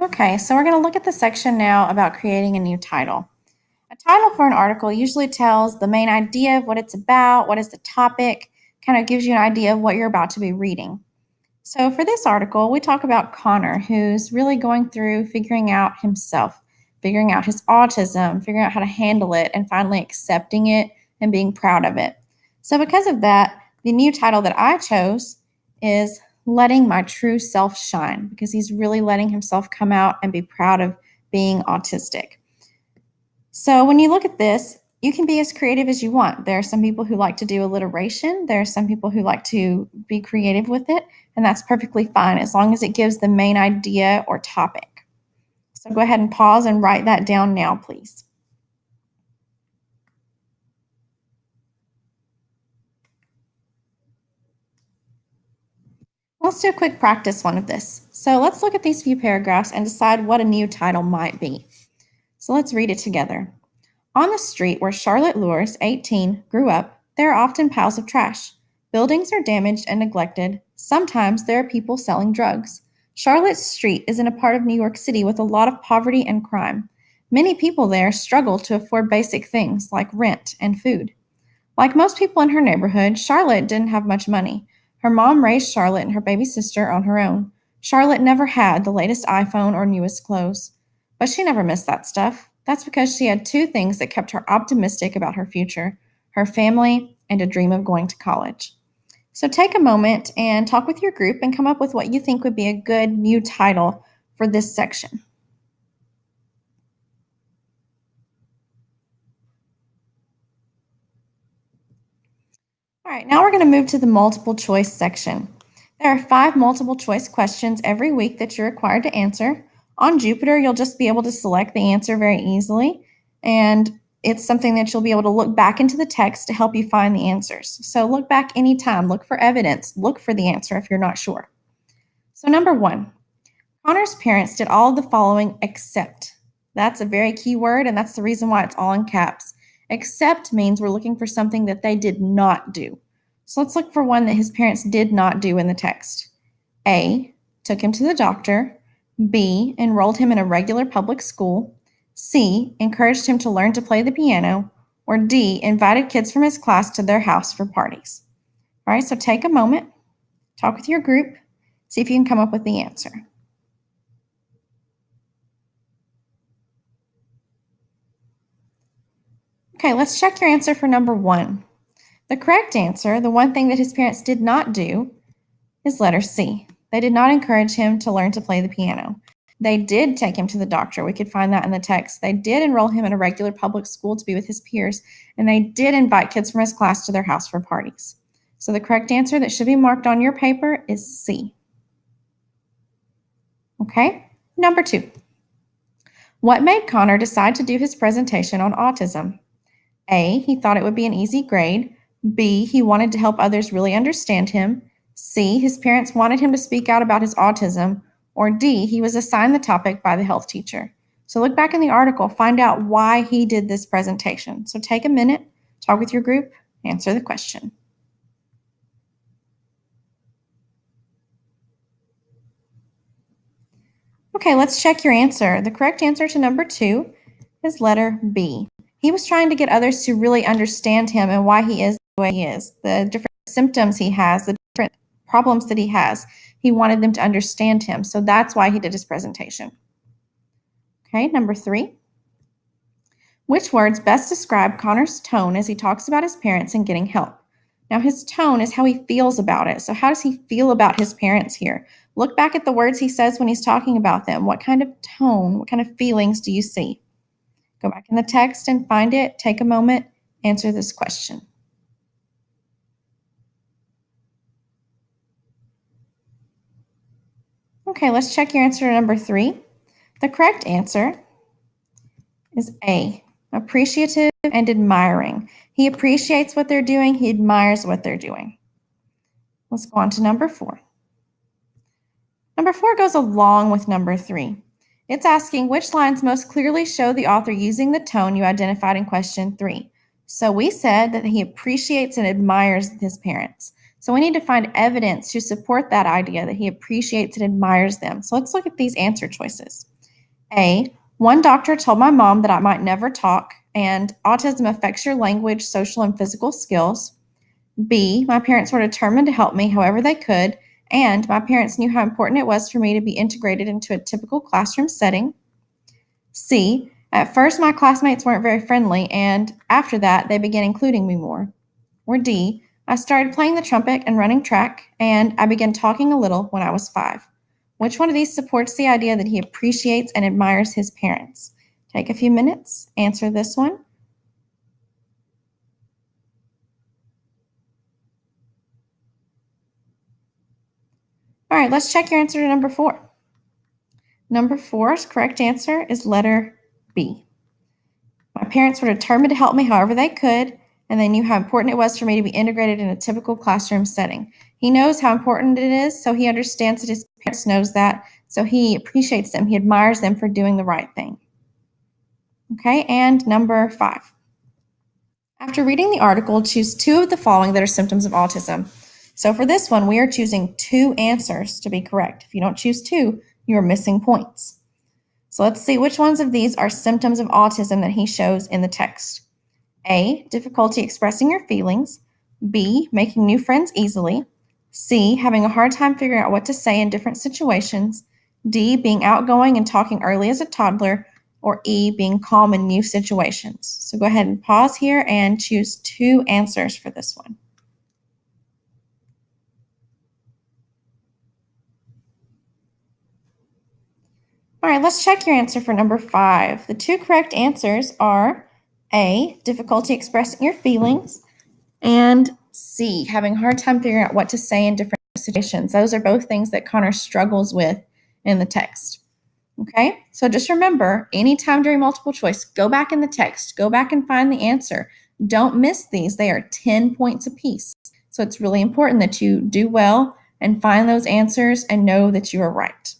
Okay, so we're going to look at the section now about creating a new title. A title for an article usually tells the main idea of what it's about, what is the topic, kind of gives you an idea of what you're about to be reading. So for this article, we talk about Connor, who's really going through figuring out himself, figuring out his autism, figuring out how to handle it, and finally accepting it and being proud of it. So because of that, the new title that I chose is Letting My True Self Shine, because he's really letting himself come out and be proud of being autistic. So when you look at this, you can be as creative as you want. There are some people who like to do alliteration. There are some people who like to be creative with it, and that's perfectly fine as long as it gives the main idea or topic. So go ahead and pause and write that down now, please. Let's do a quick practice one of this. So let's look at these few paragraphs and decide what a new title might be. So let's read it together. On the street where Charlotte Lewis, 18, grew up, there are often piles of trash. Buildings are damaged and neglected. Sometimes there are people selling drugs. Charlotte's street is in a part of New York City with a lot of poverty and crime. Many people there struggle to afford basic things like rent and food. Like most people in her neighborhood, Charlotte didn't have much money. Her mom raised Charlotte and her baby sister on her own. Charlotte never had the latest iPhone or newest clothes. But she never missed that stuff. That's because she had two things that kept her optimistic about her future: her family and a dream of going to college. So take a moment and talk with your group and come up with what you think would be a good new title for this section. All right, now we're going to move to the multiple choice section. There are 5 multiple choice questions every week that you're required to answer. On Jupyter, you'll just be able to select the answer very easily, and it's something that you'll be able to look back into the text to help you find the answers. So look back anytime, look for evidence, look for the answer if you're not sure. So number 1, Connor's parents did all of the following except. That's a very key word, and that's the reason why it's all in caps. Except means we're looking for something that they did not do. So let's look for one that his parents did not do in the text. A, took him to the doctor. B, enrolled him in a regular public school. C, encouraged him to learn to play the piano. Or D, invited kids from his class to their house for parties. All right, so take a moment, talk with your group, see if you can come up with the answer. Okay, let's check your answer for number 1. The correct answer, the one thing that his parents did not do, is letter C. They did not encourage him to learn to play the piano. They did take him to the doctor. We could find that in the text. They did enroll him in a regular public school to be with his peers, and they did invite kids from his class to their house for parties. So the correct answer that should be marked on your paper is C. Okay, number 2. What made Connor decide to do his presentation on autism? A, he thought it would be an easy grade. B, he wanted to help others really understand him. C, his parents wanted him to speak out about his autism. Or D, he was assigned the topic by the health teacher. So look back in the article, find out why he did this presentation. So take a minute, talk with your group, answer the question. Okay, let's check your answer. The correct answer to number 2 is letter B. He was trying to get others to really understand him and why he is the way he is, the different symptoms he has, the different problems that he has. He wanted them to understand him, so that's why he did his presentation. Okay, number 3. Which words best describe Connor's tone as he talks about his parents and getting help? Now, his tone is how he feels about it. So how does he feel about his parents here? Look back at the words he says when he's talking about them. What kind of tone, what kind of feelings do you see? Go back in the text and find it. Take a moment, answer this question. Okay, let's check your answer to number 3. The correct answer is A, appreciative and admiring. He appreciates what they're doing. He admires what they're doing. Let's go on to number 4. Number 4 goes along with number 3. It's asking which lines most clearly show the author using the tone you identified in question 3. So we said that he appreciates and admires his parents. So we need to find evidence to support that idea that he appreciates and admires them. So let's look at these answer choices. A. One doctor told my mom that I might never talk, and autism affects your language, social, and physical skills. B. My parents were determined to help me however they could, and my parents knew how important it was for me to be integrated into a typical classroom setting. C. At first, my classmates weren't very friendly, and after that, they began including me more. Or D. I started playing the trumpet and running track, and I began talking a little when I was 5. Which one of these supports the idea that he appreciates and admires his parents? Take a few minutes, answer this one. All right, let's check your answer to number 4. Number 4's correct answer is letter B. My parents were determined to help me however they could, and they knew how important it was for me to be integrated in a typical classroom setting. He knows how important it is, so he understands that his parents knows that, so he appreciates them. He admires them for doing the right thing. Okay, and number 5. After reading the article, choose 2 of the following that are symptoms of autism. So for this one, we are choosing 2 answers to be correct. If you don't choose 2, you are missing points. So let's see which ones of these are symptoms of autism that he shows in the text. A. Difficulty expressing your feelings. B. Making new friends easily. C. Having a hard time figuring out what to say in different situations. D. Being outgoing and talking early as a toddler. Or E. Being calm in new situations. So go ahead and pause here and choose 2 answers for this one. All right, let's check your answer for number 5. The 2 correct answers are A. Difficulty expressing your feelings, and C. Having a hard time figuring out what to say in different situations. Those are both things that Connor struggles with in the text. Okay, so just remember, anytime during multiple choice, go back in the text, go back and find the answer. Don't miss these. They are 10 points apiece. So it's really important that you do well and find those answers and know that you are right.